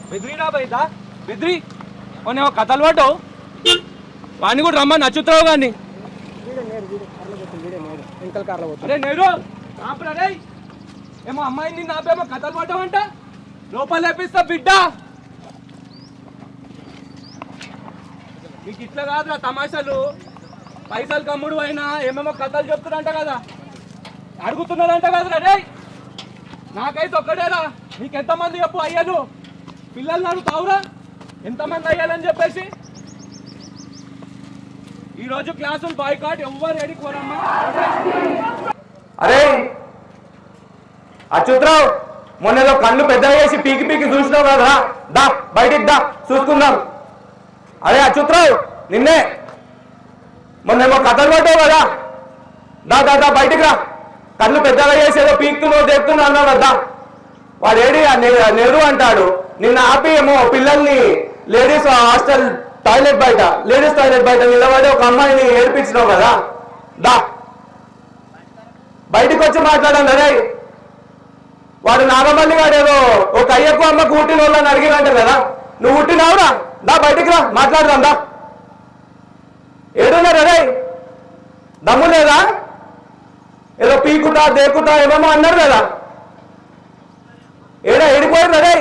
బెదిరినా బయట బెదిరి కొనేమో కథలు పడ్డావు వాడిని కూడా రమ్మని నచ్చుతావు కానీ ఏమో అమ్మాయిని నాపేమో కథలు పడ్డావంట లోపల లేపిస్తా బిడ్డ నీకు ఇట్లా కాదురా తమాషాలు పైసలు కమ్ముడు అయినా ఏమేమో కథలు చెప్తున్నారంట కదా అడుగుతున్నారంట కదరా రే నాకైతే ఒక్కడేరా నీకెంతమంది చెప్పు అయ్యాను పిల్లల్ని అడుగుతావురా ఎంతమంది అయ్యాలని చెప్పేసి ఈరోజు క్లాసులు బాయ్కాట్ ఎవ్వరు ఎడికోరమ్మా అరే అచ్యుతరావు మొన్న కళ్ళు పెద్దగా చేసి పీకి పీకి చూసినావు కదా దా బయటికి దా చూసుకుందాం అరే అచ్యుతరావు నిన్నే మొన్నేమో కథలు పడ్డావు కదా దా దా దా బయటికి రా కళ్ళు పెద్దగా చేసి ఏదో పీకుతున్నావు తెస్తున్నావు అన్నావు కదా వాడు ఏడి నెహ్రూ అంటాడు నిన్న ఆపి ఏమో పిల్లల్ని లేడీస్ హాస్టల్ టాయిలెట్ బయట లేడీస్ టాయిలెట్ బయట నిలబడి ఒక అమ్మాయిని ఏడిపించినావు కదా దా బయటికి వచ్చి మాట్లాడండి అరే వాడు నాగమల్లి గారు ఏదో ఒక అయ్యకు అమ్మకు పుట్టిన వాళ్ళని అడిగినంట కదా నువ్వు పుట్టినావురా దా బయటికి రా మాట్లాడదాం దా ఏడున్నారు అరే దమ్ము లేదా ఏదో పీకుతా దేకుతా ఏమేమో అన్నారు కదా ఏడా ఏడిపోయారు అరే